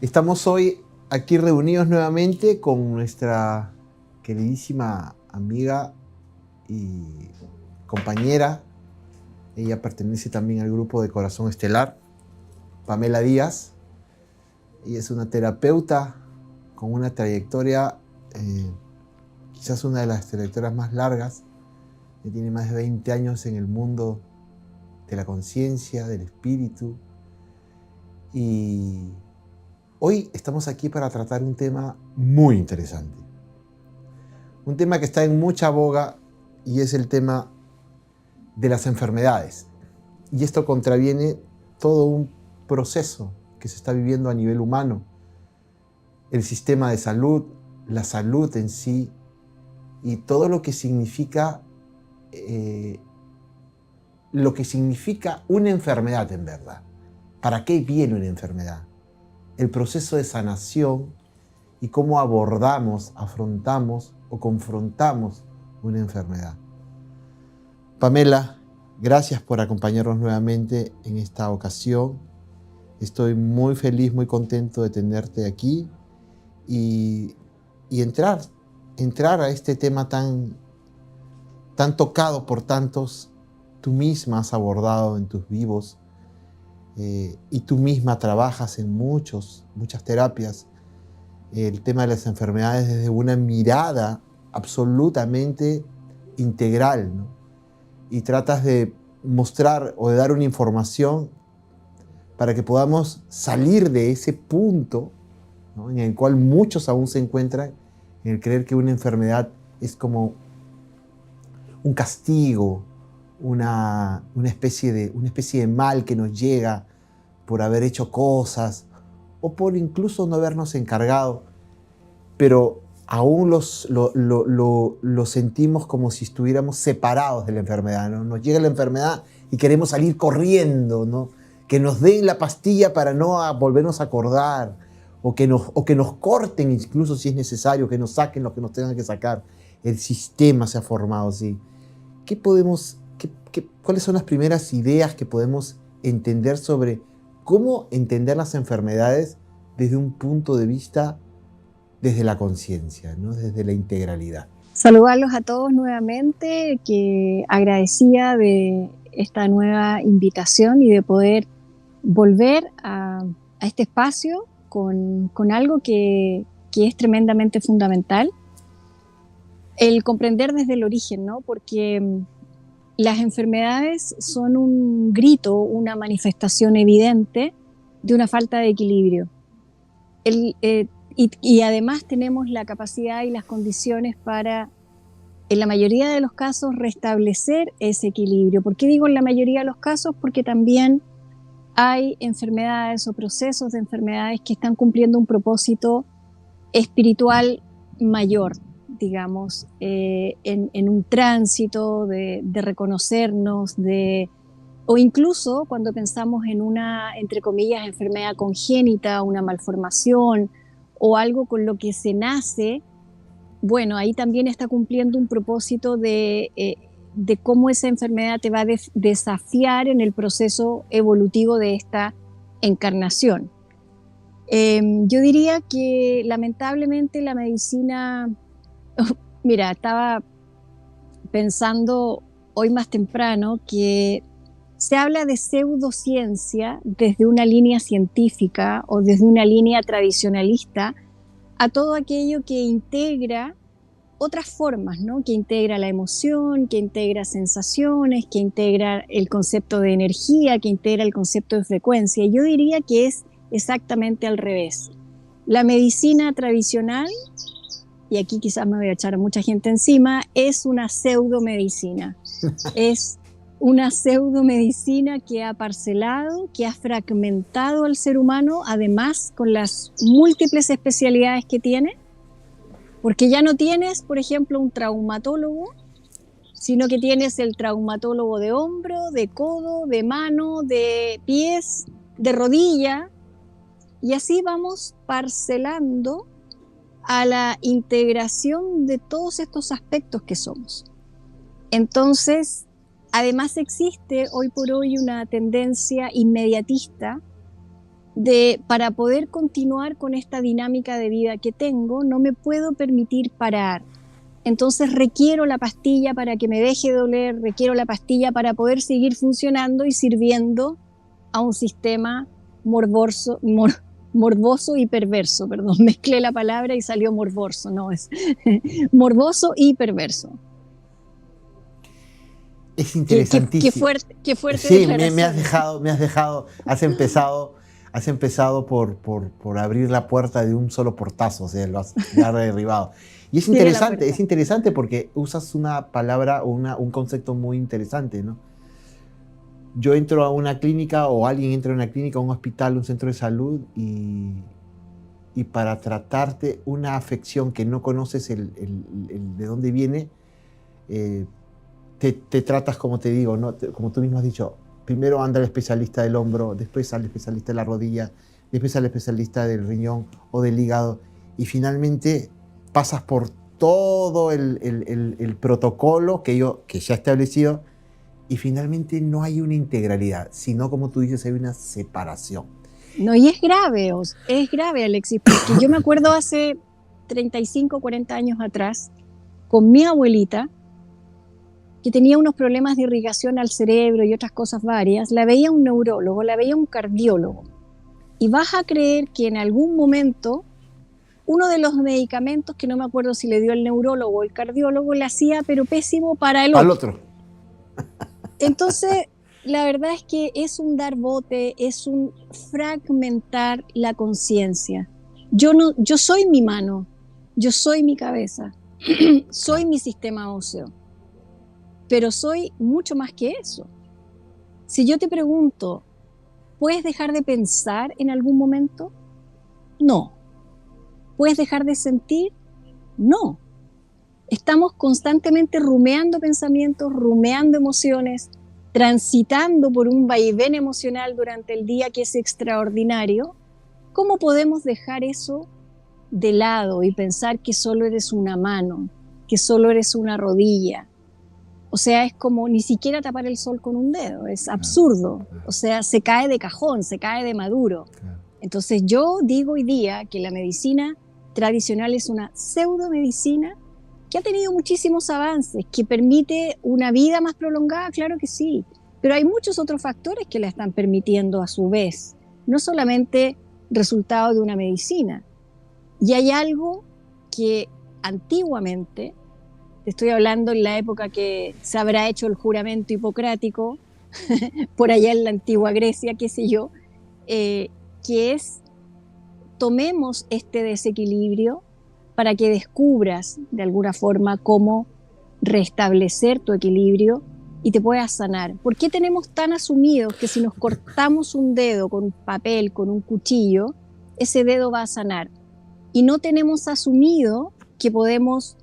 Estamos hoy aquí reunidos nuevamente con nuestra queridísima amiga y compañera. Ella pertenece también al grupo de Corazón Estelar, Pamela Díaz. Ella es una terapeuta con una trayectoria, quizás una de las trayectorias más largas. Que tiene más de 20 años en el mundo de la conciencia, del espíritu. Y hoy estamos aquí para tratar un tema muy interesante. Un tema que está en mucha boga y es el tema de las enfermedades. Y esto contraviene todo un proceso que se está viviendo a nivel humano. El sistema de salud, la salud en sí y todo lo que significa una enfermedad en verdad. ¿Para qué viene una enfermedad? El proceso de sanación y cómo abordamos, afrontamos o confrontamos una enfermedad. Pamela, gracias por acompañarnos nuevamente en esta ocasión. Estoy muy feliz, muy contento de tenerte aquí y entrar a este tema tan tocado por tantos. Tú misma has abordado en tus vivos y tú misma trabajas en muchas terapias el tema de las enfermedades desde una mirada absolutamente integral, ¿no? Y tratas de mostrar o de dar una información para que podamos salir de ese punto, ¿no?, en el cual muchos aún se encuentran, en el creer que una enfermedad es como un castigo, una especie de mal que nos llega por haber hecho cosas o por incluso no habernos encargado, pero aún lo sentimos como si estuviéramos separados de la enfermedad, ¿no? Nos llega la enfermedad y queremos salir corriendo, ¿no? Que nos den la pastilla para no volvernos a acordar, o que nos corten incluso si es necesario, que nos saquen lo que nos tengan que sacar. El sistema se ha formado así. ¿Cuáles son las primeras ideas que podemos entender sobre cómo entender las enfermedades desde un punto de vista, desde la conciencia, ¿no?, desde la integralidad? Saludarlos a todos nuevamente, que agradecida de esta nueva invitación y de poder volver a este espacio con algo que es tremendamente fundamental. El comprender desde el origen, ¿no? Porque las enfermedades son un grito, una manifestación evidente de una falta de equilibrio. Y además tenemos la capacidad y las condiciones para, en la mayoría de los casos, restablecer ese equilibrio. ¿Por qué digo en la mayoría de los casos? Porque también hay enfermedades o procesos de enfermedades que están cumpliendo un propósito espiritual mayor, digamos, en un tránsito de reconocernos, o incluso cuando pensamos en una, entre comillas, enfermedad congénita, una malformación o algo con lo que se nace, bueno, ahí también está cumpliendo un propósito de cómo esa enfermedad te va a desafiar en el proceso evolutivo de esta encarnación. Yo diría que lamentablemente la medicina, mira, estaba pensando hoy más temprano que se habla de pseudociencia desde una línea científica o desde una línea tradicionalista a todo aquello que integra otras formas, ¿no? Que integra la emoción, que integra sensaciones, que integra el concepto de energía, que integra el concepto de frecuencia. Yo diría que es exactamente al revés. La medicina tradicional, y aquí quizás me voy a echar a mucha gente encima, es una pseudomedicina. Es una pseudomedicina que ha parcelado, que ha fragmentado al ser humano, además con las múltiples especialidades que tiene, porque ya no tienes, por ejemplo, un traumatólogo, sino que tienes el traumatólogo de hombro, de codo, de mano, de pies, de rodilla, y así vamos parcelando a la integración de todos estos aspectos que somos. Entonces, además existe hoy por hoy una tendencia inmediatista para poder continuar con esta dinámica de vida que tengo, no me puedo permitir parar. Entonces requiero la pastilla para que me deje de doler, requiero la pastilla para poder seguir funcionando y sirviendo a un sistema morboso y perverso. Perdón, mezclé la palabra y salió morboso, no es morboso y perverso. Es interesantísimo. Qué fuerte Sí, declaración. has empezado por abrir la puerta de un solo portazo, o sea, lo has derribado. Y es interesante porque usas una palabra o un concepto muy interesante, ¿no? Yo entro a una clínica o alguien entra a una clínica, a un hospital, un centro de salud y para tratarte una afección que no conoces el de dónde viene, te tratas como te digo, ¿no? Como tú mismo has dicho, primero anda al especialista del hombro, después al especialista de la rodilla, después al especialista del riñón o del hígado y finalmente pasas por todo el protocolo que ya establecido y finalmente no hay una integralidad, sino como tú dices, hay una separación. No, y es grave, Alexis, porque yo me acuerdo hace 35, 40 años atrás, con mi abuelita, que tenía unos problemas de irrigación al cerebro y otras cosas varias, la veía un neurólogo, la veía un cardiólogo. Y vas a creer que en algún momento uno de los medicamentos, que no me acuerdo si le dio el neurólogo o el cardiólogo, le hacía pero pésimo para el otro. Entonces, la verdad es que es un dar bote, es un fragmentar la conciencia. Yo soy mi mano, yo soy mi cabeza, soy mi sistema óseo, pero soy mucho más que eso. Si yo te pregunto, ¿puedes dejar de pensar en algún momento? No. ¿Puedes dejar de sentir? No. Estamos constantemente rumeando pensamientos, rumeando emociones, transitando por un vaivén emocional durante el día que es extraordinario. ¿Cómo podemos dejar eso de lado y pensar que solo eres una mano, que solo eres una rodilla? O sea, es como ni siquiera tapar el sol con un dedo, es absurdo. O sea, se cae de cajón, se cae de maduro. Entonces yo digo hoy día que la medicina tradicional es una pseudomedicina que ha tenido muchísimos avances, que permite una vida más prolongada, claro que sí, pero hay muchos otros factores que la están permitiendo a su vez, no solamente resultado de una medicina. Y hay algo que antiguamente, te estoy hablando en la época que se habrá hecho el juramento hipocrático, por allá en la antigua Grecia, qué sé yo, que es, tomemos este desequilibrio para que descubras de alguna forma cómo restablecer tu equilibrio y te puedas sanar. ¿Por qué tenemos tan asumido que si nos cortamos un dedo con un papel, con un cuchillo, ese dedo va a sanar? Y no tenemos asumido que podemos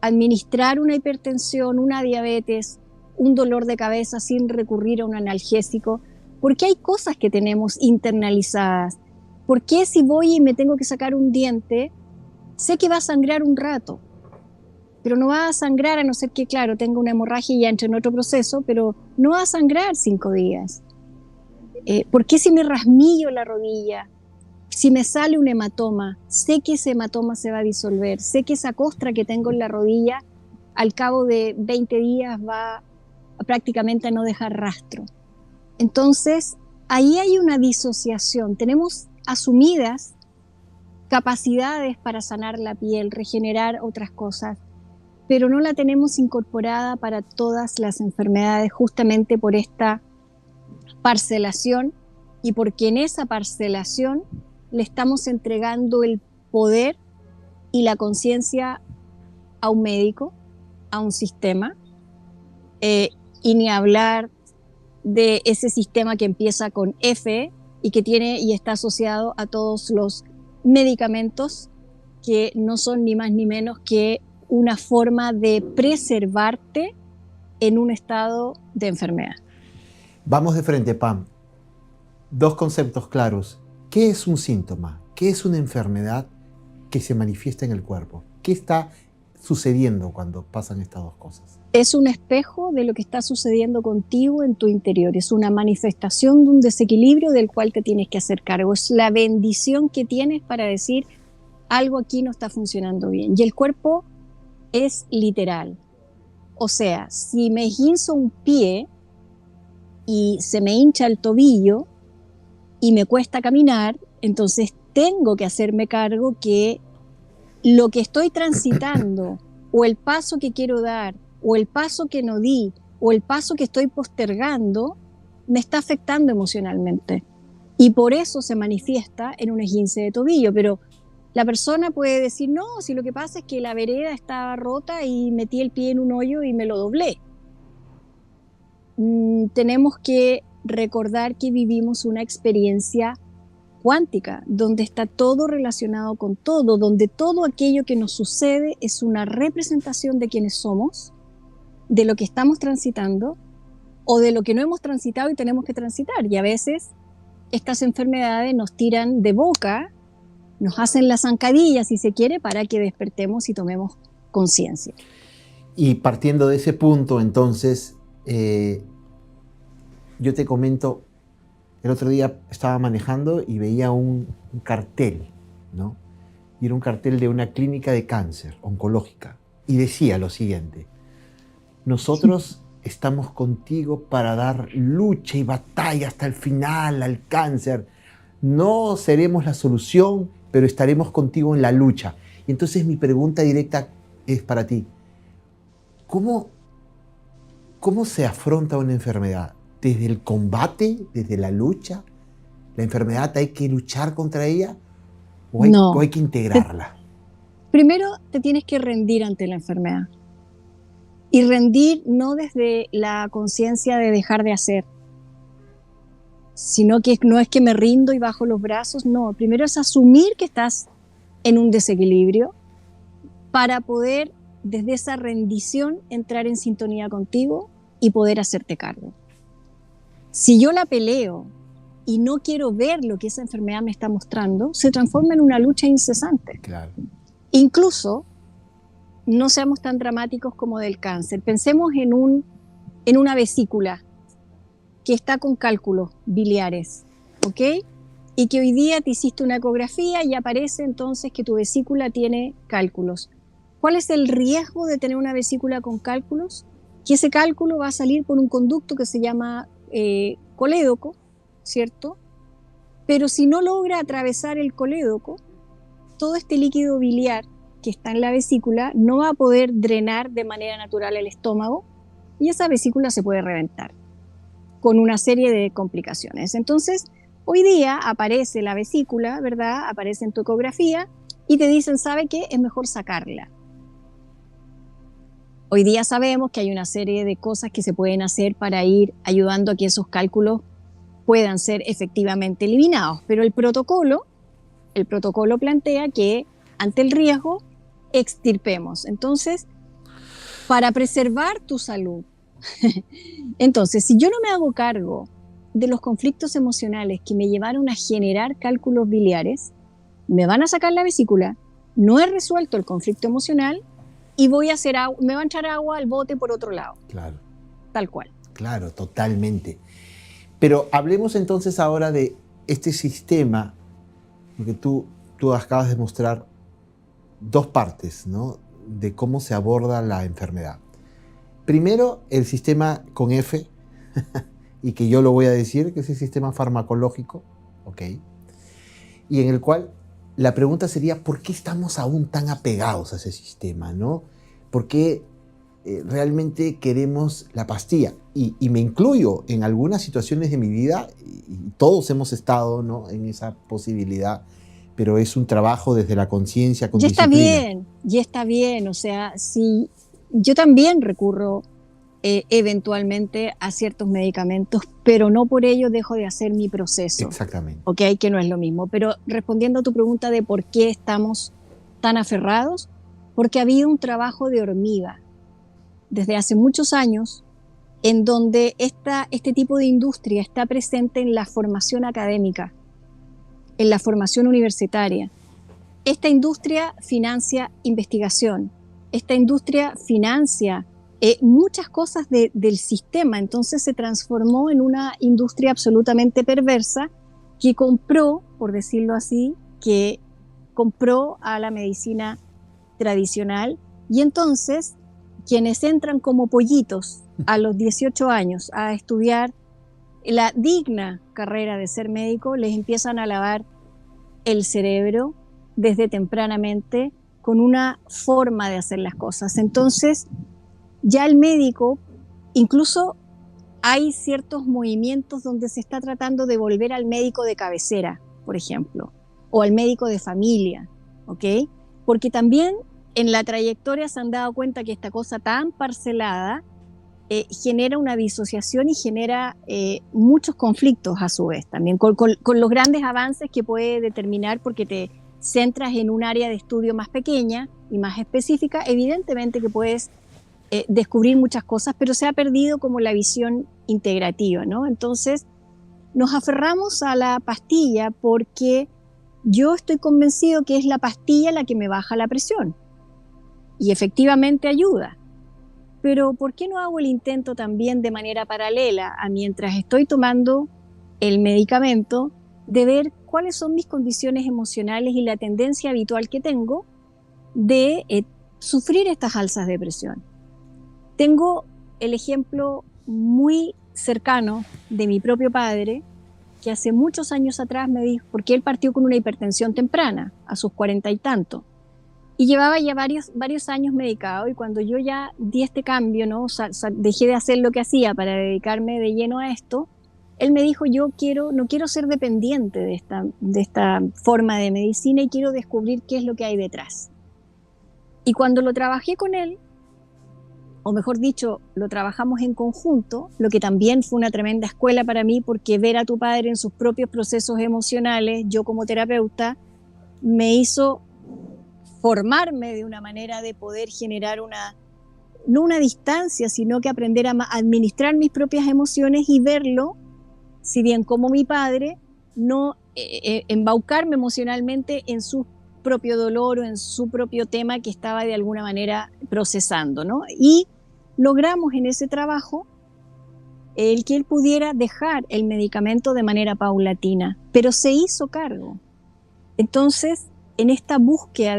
administrar una hipertensión, una diabetes, un dolor de cabeza sin recurrir a un analgésico, porque hay cosas que tenemos internalizadas. ¿Por qué si voy y me tengo que sacar un diente, sé que va a sangrar un rato, pero no va a sangrar a no ser que, claro, tenga una hemorragia y ya entre en otro proceso, pero no va a sangrar 5 días? ¿Por qué si me rasmillo la rodilla, si me sale un hematoma, sé que ese hematoma se va a disolver, sé que esa costra que tengo en la rodilla al cabo de 20 días va prácticamente a no dejar rastro? Entonces, ahí hay una disociación. Tenemos asumidas capacidades para sanar la piel, regenerar otras cosas, pero no la tenemos incorporada para todas las enfermedades justamente por esta parcelación y porque en esa parcelación le estamos entregando el poder y la conciencia a un médico, a un sistema, y ni hablar de ese sistema que empieza con F y que tiene y está asociado a todos los medicamentos que no son ni más ni menos que una forma de preservarte en un estado de enfermedad. Vamos de frente, Pam. 2 conceptos claros. ¿Qué es un síntoma? ¿Qué es una enfermedad que se manifiesta en el cuerpo? ¿Qué está sucediendo cuando pasan estas dos cosas? Es un espejo de lo que está sucediendo contigo en tu interior. Es una manifestación de un desequilibrio del cual te tienes que hacer cargo. Es la bendición que tienes para decir algo aquí no está funcionando bien. Y el cuerpo es literal. O sea, si me esguinzo un pie y se me hincha el tobillo y me cuesta caminar, entonces tengo que hacerme cargo que lo que estoy transitando o el paso que quiero dar o el paso que no di o el paso que estoy postergando me está afectando emocionalmente. Y por eso se manifiesta en un esguince de tobillo. Pero la persona puede decir, no, si lo que pasa es que la vereda estaba rota y metí el pie en un hoyo y me lo doblé. Tenemos que recordar que vivimos una experiencia cuántica, donde está todo relacionado con todo, donde todo aquello que nos sucede es una representación de quienes somos, de lo que estamos transitando o de lo que no hemos transitado y tenemos que transitar. Y a veces estas enfermedades nos tiran de boca, nos hacen la zancadilla, si se quiere, para que despertemos y tomemos conciencia. Y partiendo de ese punto, entonces, yo te comento, el otro día estaba manejando y veía un cartel, ¿no? Y era un cartel de una clínica de cáncer oncológica. Y decía lo siguiente: nosotros estamos contigo para dar lucha y batalla hasta el final al cáncer. No seremos la solución, pero estaremos contigo en la lucha. Y entonces mi pregunta directa es para ti: ¿cómo se afronta una enfermedad? ¿Desde el combate? ¿Desde la lucha? ¿La enfermedad hay que luchar contra ella? ¿O hay que integrarla? Primero te tienes que rendir ante la enfermedad. Y rendir no desde la conciencia de dejar de hacer, sino que no es que me rindo y bajo los brazos, no. Primero es asumir que estás en un desequilibrio para poder, desde esa rendición, entrar en sintonía contigo y poder hacerte cargo. Si yo la peleo y no quiero ver lo que esa enfermedad me está mostrando, se transforma en una lucha incesante. Claro. Incluso, no seamos tan dramáticos como del cáncer. Pensemos en una vesícula que está con cálculos biliares, ¿ok? Y que hoy día te hiciste una ecografía y aparece entonces que tu vesícula tiene cálculos. ¿Cuál es el riesgo de tener una vesícula con cálculos? Que ese cálculo va a salir por un conducto que se llama colédoco, ¿cierto? Pero si no logra atravesar el colédoco, todo este líquido biliar que está en la vesícula no va a poder drenar de manera natural el estómago y esa vesícula se puede reventar con una serie de complicaciones. Entonces, hoy día aparece la vesícula, ¿verdad? Aparece en tu ecografía y te dicen, ¿sabe qué? Es mejor sacarla. Hoy día sabemos que hay una serie de cosas que se pueden hacer para ir ayudando a que esos cálculos puedan ser efectivamente eliminados, pero el protocolo plantea que ante el riesgo extirpemos. Entonces, para preservar tu salud, entonces, si yo no me hago cargo de los conflictos emocionales que me llevaron a generar cálculos biliares, me van a sacar la vesícula, no he resuelto el conflicto emocional y me va a echar agua al bote por otro lado. Claro. Tal cual. Claro, totalmente. Pero hablemos entonces ahora de este sistema, porque tú acabas de mostrar dos partes, ¿no?, de cómo se aborda la enfermedad. Primero, el sistema con F, y que yo lo voy a decir, que es el sistema farmacológico, ¿ok? Y en el cual la pregunta sería, ¿por qué estamos aún tan apegados a ese sistema, ¿no? ¿Por qué realmente queremos la pastilla? Y me incluyo en algunas situaciones de mi vida, y todos hemos estado, ¿no?, en esa posibilidad, pero es un trabajo desde la conciencia, con disciplina. Ya está bien, o sea, si yo también recurro eventualmente a ciertos medicamentos, pero no por ello dejo de hacer mi proceso. Exactamente. Ok, que no es lo mismo. Pero respondiendo a tu pregunta de por qué estamos tan aferrados, porque ha habido un trabajo de hormiga desde hace muchos años en donde este tipo de industria está presente en la formación académica, en la formación universitaria. Esta industria financia investigación. esta industria financia muchas cosas del sistema, entonces se transformó en una industria absolutamente perversa que compró, por decirlo así, que compró a la medicina tradicional, y entonces quienes entran como pollitos a los 18 años a estudiar la digna carrera de ser médico, les empiezan a lavar el cerebro desde tempranamente con una forma de hacer las cosas. Entonces, ya el médico, incluso hay ciertos movimientos donde se está tratando de volver al médico de cabecera, por ejemplo, o al médico de familia, ¿ok? Porque también en la trayectoria se han dado cuenta que esta cosa tan parcelada genera una disociación y genera muchos conflictos a su vez, también con los grandes avances que puede determinar, porque te centras en un área de estudio más pequeña y más específica, evidentemente que puedes descubrir muchas cosas, pero se ha perdido como la visión integrativa, ¿no? Entonces nos aferramos a la pastilla porque yo estoy convencido que es la pastilla la que me baja la presión y efectivamente ayuda. Pero ¿por qué no hago el intento también de manera paralela a mientras estoy tomando el medicamento, de ver cuáles son mis condiciones emocionales y la tendencia habitual que tengo de sufrir estas alzas de presión? Tengo el ejemplo muy cercano de mi propio padre, que hace muchos años atrás me dijo, porque él partió con una hipertensión temprana, a sus 40 y tanto, y llevaba ya varios años medicado, y cuando yo ya di este cambio, ¿no? Dejé de hacer lo que hacía para dedicarme de lleno a esto, él me dijo, no quiero ser dependiente de esta forma de medicina y quiero descubrir qué es lo que hay detrás. Y cuando lo trabajé con él, o mejor dicho, lo trabajamos en conjunto, lo que también fue una tremenda escuela para mí, porque ver a tu padre en sus propios procesos emocionales, yo como terapeuta, me hizo formarme de una manera de poder generar no una distancia, sino que aprender a administrar mis propias emociones y verlo, si bien como mi padre, no embaucarme emocionalmente en su propio dolor o en su propio tema que estaba de alguna manera procesando, ¿no? Y logramos en ese trabajo el que él pudiera dejar el medicamento de manera paulatina, pero se hizo cargo. Entonces, en esta búsqueda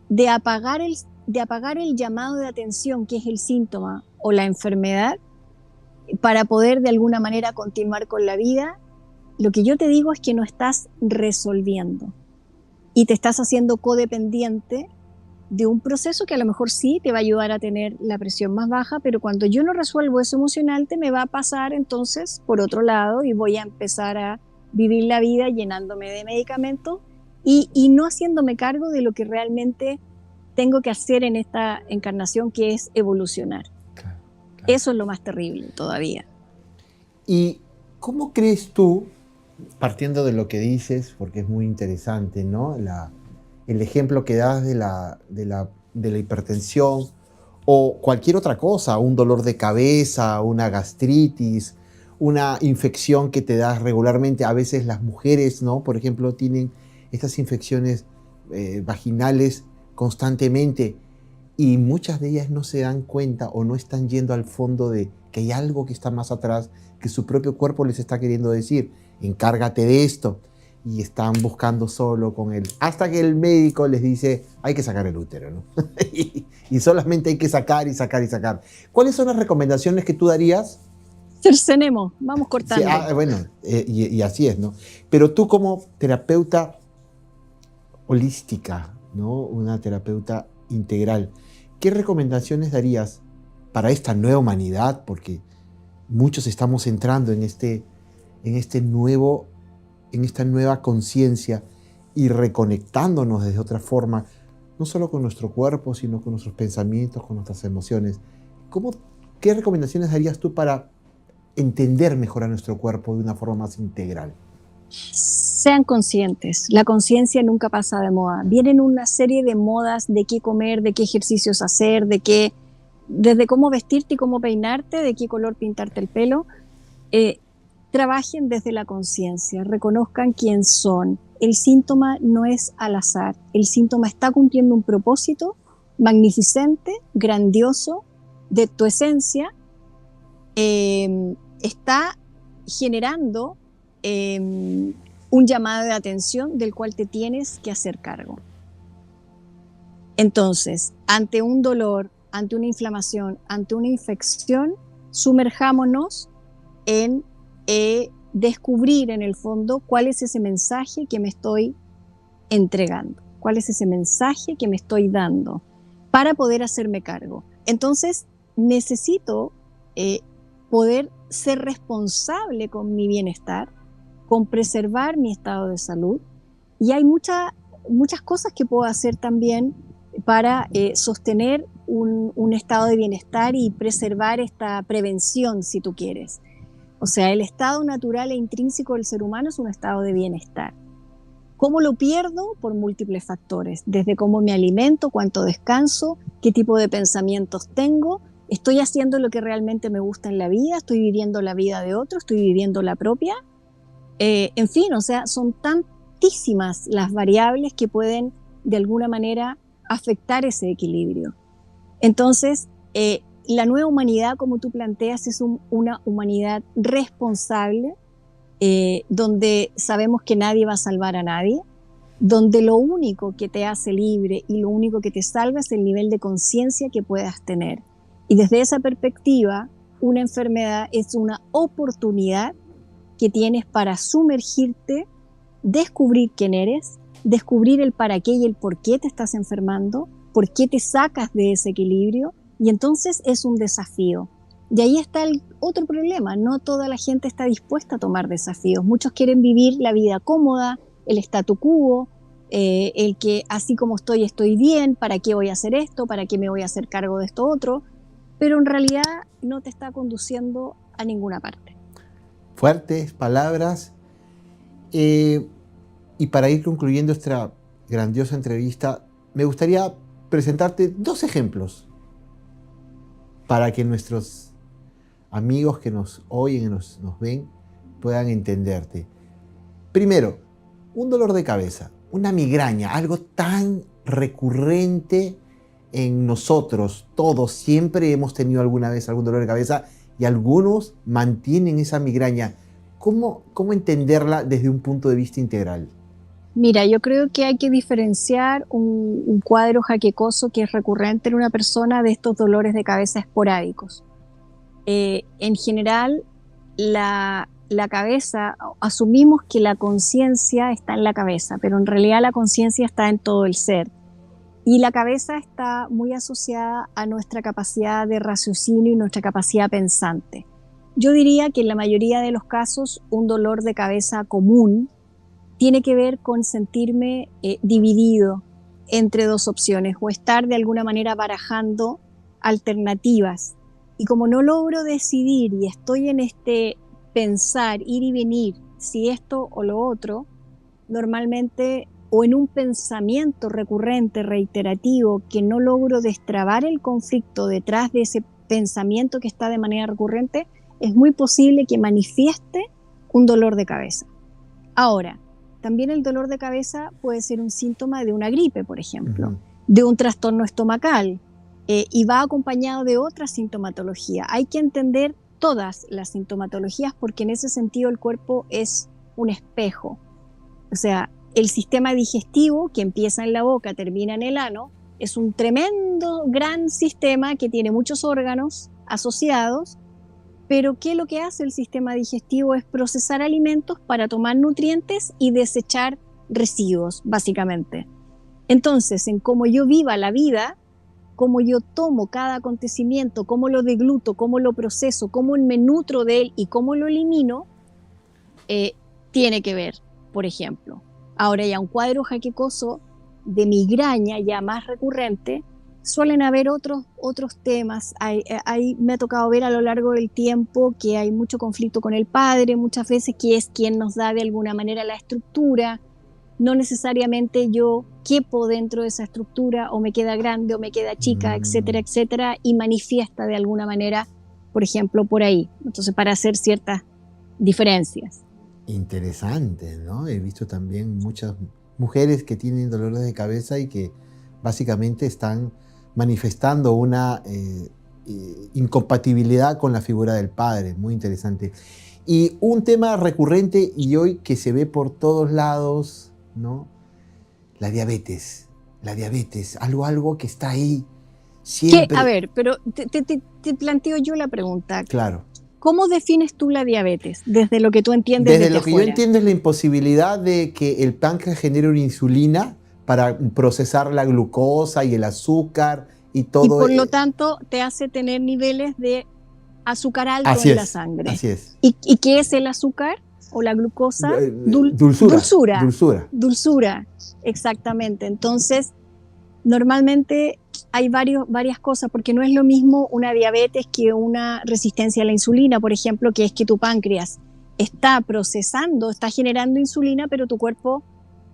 de apagar el llamado de atención, que es el síntoma o la enfermedad, para poder de alguna manera continuar con la vida, lo que yo te digo es que no estás resolviendo y te estás haciendo codependiente de un proceso que a lo mejor sí te va a ayudar a tener la presión más baja, pero cuando yo no resuelvo eso emocional, me va a pasar entonces por otro lado y voy a empezar a vivir la vida llenándome de medicamentos y no haciéndome cargo de lo que realmente tengo que hacer en esta encarnación, que es evolucionar. Claro. Eso es lo más terrible todavía. ¿Y cómo crees tú, partiendo de lo que dices, porque es muy interesante, ¿no? El ejemplo que das de la hipertensión o cualquier otra cosa, un dolor de cabeza, una gastritis, una infección que te das regularmente? A veces las mujeres, ¿no? Por ejemplo, tienen estas infecciones vaginales constantemente y muchas de ellas no se dan cuenta o no están yendo al fondo de que hay algo que está más atrás, que su propio cuerpo les está queriendo decir, encárgate de esto, y están buscando solo con él, hasta que el médico les dice, hay que sacar el útero, ¿no? y solamente hay que sacar y sacar y sacar. ¿Cuáles son las recomendaciones que tú darías? Cercenemos, vamos cortando. Sí, bueno, y así es, ¿no? Pero tú como terapeuta holística, ¿no? Una terapeuta integral, ¿qué recomendaciones darías para esta nueva humanidad? Porque muchos estamos entrando en esta nueva conciencia y reconectándonos de otra forma, no solo con nuestro cuerpo, sino con nuestros pensamientos, con nuestras emociones. ¿Qué recomendaciones darías tú para entender mejor a nuestro cuerpo de una forma más integral? Sean conscientes, la conciencia nunca pasa de moda. Vienen una serie de modas de qué comer, de qué ejercicios hacer, desde cómo vestirte y cómo peinarte, de qué color pintarte el pelo. Trabajen desde la conciencia, reconozcan quién son. El síntoma no es al azar, el síntoma está cumpliendo un propósito magnificente, grandioso, de tu esencia, está generando un llamado de atención del cual te tienes que hacer cargo. Entonces, ante un dolor, ante una inflamación, ante una infección, sumerjámonos en descubrir en el fondo cuál es ese mensaje que me estoy entregando, cuál es ese mensaje que me estoy dando para poder hacerme cargo. Entonces, necesito poder ser responsable con mi bienestar, con preservar mi estado de salud, y hay muchas cosas que puedo hacer también para sostener un estado de bienestar y preservar esta prevención, si tú quieres. O sea, el estado natural e intrínseco del ser humano es un estado de bienestar. ¿Cómo lo pierdo? Por múltiples factores, desde cómo me alimento, cuánto descanso, qué tipo de pensamientos tengo, estoy haciendo lo que realmente me gusta en la vida, estoy viviendo la vida de otro, estoy viviendo la propia. En fin, o sea, son tantísimas las variables que pueden de alguna manera afectar ese equilibrio. Entonces, la nueva humanidad, como tú planteas, es una humanidad responsable, donde sabemos que nadie va a salvar a nadie, donde lo único que te hace libre y lo único que te salva es el nivel de conciencia que puedas tener. Y desde esa perspectiva, una enfermedad es una oportunidad que tienes para sumergirte, descubrir quién eres, descubrir el para qué y el por qué te estás enfermando, por qué te sacas de ese equilibrio, y entonces es un desafío. Y ahí está el otro problema, no toda la gente está dispuesta a tomar desafíos. Muchos quieren vivir la vida cómoda, el statu quo, el que así como estoy bien, ¿para qué voy a hacer esto? ¿Para qué me voy a hacer cargo de esto otro? Pero en realidad no te está conduciendo a ninguna parte. Fuertes palabras. Y para ir concluyendo esta grandiosa entrevista, me gustaría presentarte 2 ejemplos para que nuestros amigos que nos oyen y nos ven puedan entenderte. Primero, un dolor de cabeza, una migraña, algo tan recurrente en nosotros. Todos siempre hemos tenido alguna vez algún dolor de cabeza y algunos mantienen esa migraña. ¿Cómo entenderla desde un punto de vista integral? Mira, yo creo que hay que diferenciar un cuadro jaquecoso que es recurrente en una persona de estos dolores de cabeza esporádicos. En general, la cabeza, asumimos que la conciencia está en la cabeza, pero en realidad la conciencia está en todo el ser. Y la cabeza está muy asociada a nuestra capacidad de raciocinio y nuestra capacidad pensante. Yo diría que en la mayoría de los casos, un dolor de cabeza común tiene que ver con sentirme dividido entre 2 opciones o estar de alguna manera barajando alternativas. Y como no logro decidir y estoy en este pensar, ir y venir, si esto o lo otro, normalmente, o en un pensamiento recurrente, reiterativo, que no logro destrabar el conflicto detrás de ese pensamiento que está de manera recurrente, es muy posible que manifieste un dolor de cabeza. Ahora, también el dolor de cabeza puede ser un síntoma de una gripe, por ejemplo, de un trastorno estomacal, y va acompañado de otra sintomatología. Hay que entender todas las sintomatologías porque en ese sentido el cuerpo es un espejo. O sea, el sistema digestivo, que empieza en la boca, termina en el ano, es un tremendo, gran sistema que tiene muchos órganos asociados, pero ¿qué es lo que hace el sistema digestivo? Es procesar alimentos para tomar nutrientes y desechar residuos, básicamente. Entonces, en cómo yo viva la vida, cómo yo tomo cada acontecimiento, cómo lo degluto, cómo lo proceso, cómo me nutro de él y cómo lo elimino, tiene que ver, por ejemplo. Ahora ya un cuadro jaquecoso de migraña ya más recurrente, suelen haber otros temas. Me ha tocado ver a lo largo del tiempo que hay mucho conflicto con el padre, muchas veces, que es quien nos da de alguna manera la estructura. No necesariamente yo quepo dentro de esa estructura, o me queda grande o me queda chica, etcétera, etcétera, y manifiesta de alguna manera, por ejemplo, por ahí. Entonces, para hacer ciertas diferencias. Interesante, ¿no? He visto también muchas mujeres que tienen dolores de cabeza y que básicamente están manifestando una incompatibilidad con la figura del padre. Muy interesante. Y un tema recurrente y hoy que se ve por todos lados, ¿no? La diabetes, algo que está ahí siempre. A ver, pero te planteo yo la pregunta. Claro. ¿Cómo defines tú la diabetes desde lo que tú entiendes Desde lo que afuera? yo entiendo es la imposibilidad de que el páncreas genere una insulina para procesar la glucosa y el azúcar y todo. Y por lo tanto te hace tener niveles de azúcar alto en la sangre. Así es. ¿Y qué es el azúcar o la glucosa? Dulzura. Dulzura, exactamente. Entonces, normalmente hay varias cosas, porque no es lo mismo una diabetes que una resistencia a la insulina, por ejemplo, que es que tu páncreas está procesando, está generando insulina, pero tu cuerpo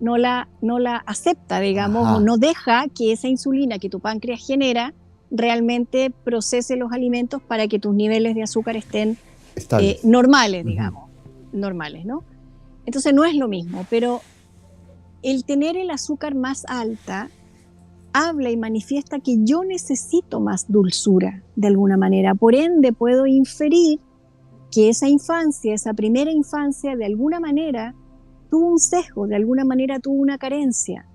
no la acepta, digamos, o no deja que esa insulina que tu páncreas genera realmente procese los alimentos para que tus niveles de azúcar estén normales, digamos, normales, ¿no? Entonces no es lo mismo, pero el tener el azúcar más alta habla y manifiesta que yo necesito más dulzura de alguna manera. Por ende, puedo inferir que esa infancia, esa primera infancia, de alguna manera tuvo un sesgo, de alguna manera tuvo una carencia.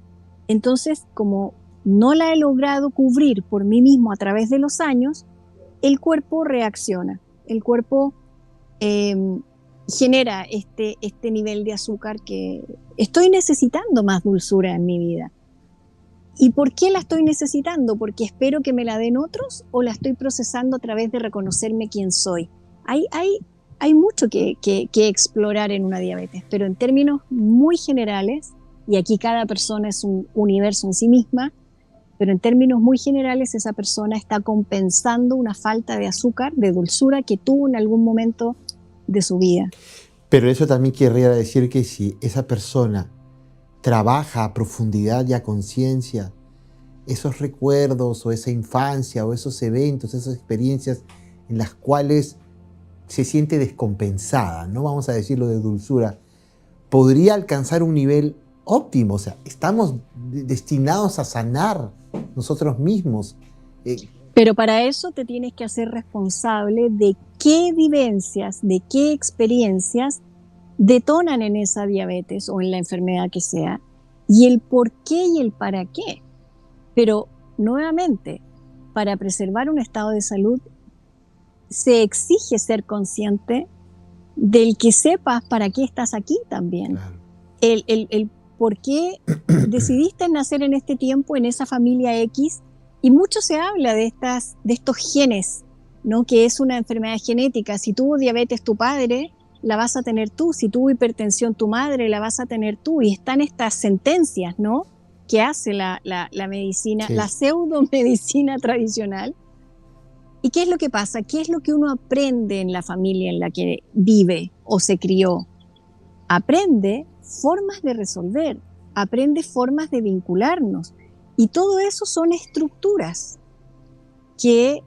Entonces, como no la he logrado cubrir por mí mismo a través de los años, el cuerpo reacciona. El cuerpo genera este nivel de azúcar que estoy necesitando más dulzura en mi vida. ¿Y por qué la estoy necesitando? ¿Porque espero que me la den otros o la estoy procesando a través de reconocerme quién soy? Hay mucho que explorar en una diabetes, pero en términos muy generales, y aquí cada persona es un universo en sí misma, pero en términos muy generales esa persona está compensando una falta de azúcar, de dulzura que tuvo en algún momento de su vida. Pero eso también querría decir que si esa persona trabaja a profundidad y a conciencia esos recuerdos o esa infancia o esos eventos, esas experiencias en las cuales se siente descompensada, no vamos a decirlo de dulzura, podría alcanzar un nivel óptimo. O sea, estamos destinados a sanar nosotros mismos. Pero para eso te tienes que hacer responsable de qué vivencias, de qué experiencias detonan en esa diabetes o en la enfermedad que sea, y el por qué y el para qué. Pero, nuevamente, para preservar un estado de salud, se exige ser consciente del que sepas para qué estás aquí también. Claro. El por qué decidiste nacer en este tiempo, en esa familia X, y mucho se habla de estos genes, ¿no? Que es una enfermedad genética. Si tuvo diabetes tu padre, la vas a tener tú. Si tuvo hipertensión tu madre, la vas a tener tú. Y están estas sentencias, ¿no?, que hace la medicina, la pseudomedicina tradicional. ¿Y qué es lo que pasa? ¿Qué es lo que uno aprende en la familia en la que vive o se crió? Aprende formas de resolver, aprende formas de vincularnos. Y todo eso son estructuras que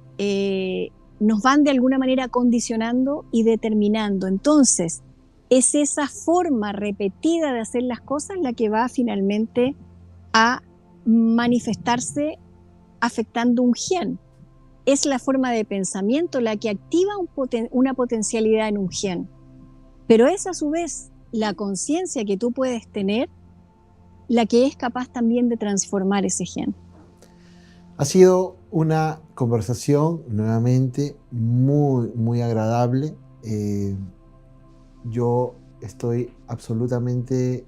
nos van de alguna manera condicionando y determinando. Entonces, es esa forma repetida de hacer las cosas la que va finalmente a manifestarse afectando un gen. Es la forma de pensamiento la que activa una potencialidad en un gen. Pero es a su vez la conciencia que tú puedes tener la que es capaz también de transformar ese gen. Ha sido una conversación nuevamente muy, muy agradable. Yo estoy absolutamente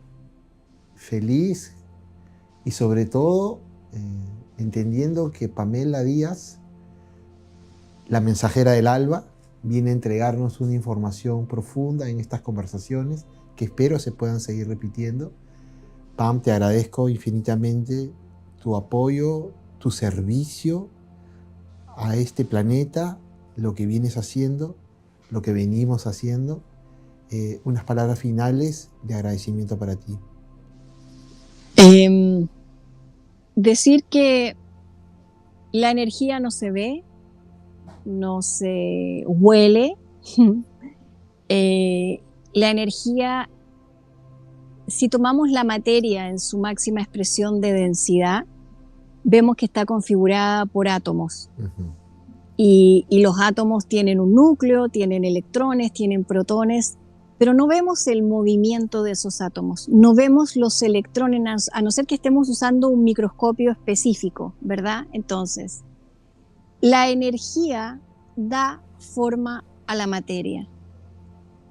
feliz y sobre todo entendiendo que Pamela Díaz, la mensajera del alba, viene a entregarnos una información profunda en estas conversaciones que espero se puedan seguir repitiendo. Pam, te agradezco infinitamente tu apoyo, tu servicio a este planeta, lo que vienes haciendo, lo que venimos haciendo. Unas palabras finales de agradecimiento para ti. Decir que la energía no se ve, no se huele. La energía, si tomamos la materia en su máxima expresión de densidad, vemos que está configurada por átomos. Ujú. Y los átomos tienen un núcleo, tienen electrones, tienen protones, pero no vemos el movimiento de esos átomos, no vemos los electrones, a no ser que estemos usando un microscopio específico, ¿verdad? Entonces, la energía da forma a la materia.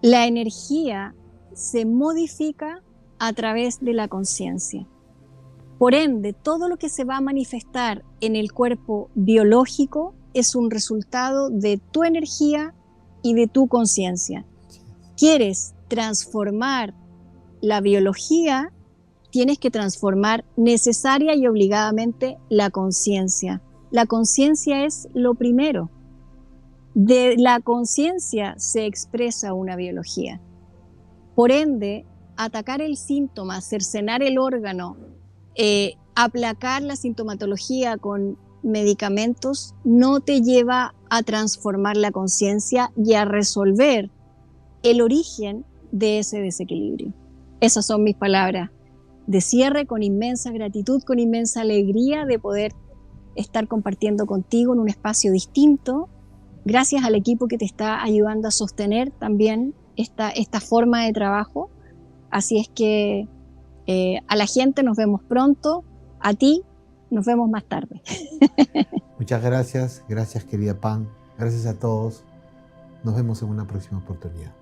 La energía se modifica a través de la conciencia. Por ende, todo lo que se va a manifestar en el cuerpo biológico es un resultado de tu energía y de tu conciencia. ¿Quieres transformar la biología? Tienes que transformar necesaria y obligadamente la conciencia. La conciencia es lo primero. De la conciencia se expresa una biología. Por ende, atacar el síntoma, cercenar el órgano, aplacar la sintomatología con medicamentos no te lleva a transformar la conciencia y a resolver el origen de ese desequilibrio. Esas son mis palabras de cierre, con inmensa gratitud, con inmensa alegría de poder estar compartiendo contigo en un espacio distinto, gracias al equipo que te está ayudando a sostener también esta forma de trabajo. Así es que a la gente nos vemos pronto, a ti nos vemos más tarde. Muchas gracias querida Pam, gracias a todos, nos vemos en una próxima oportunidad.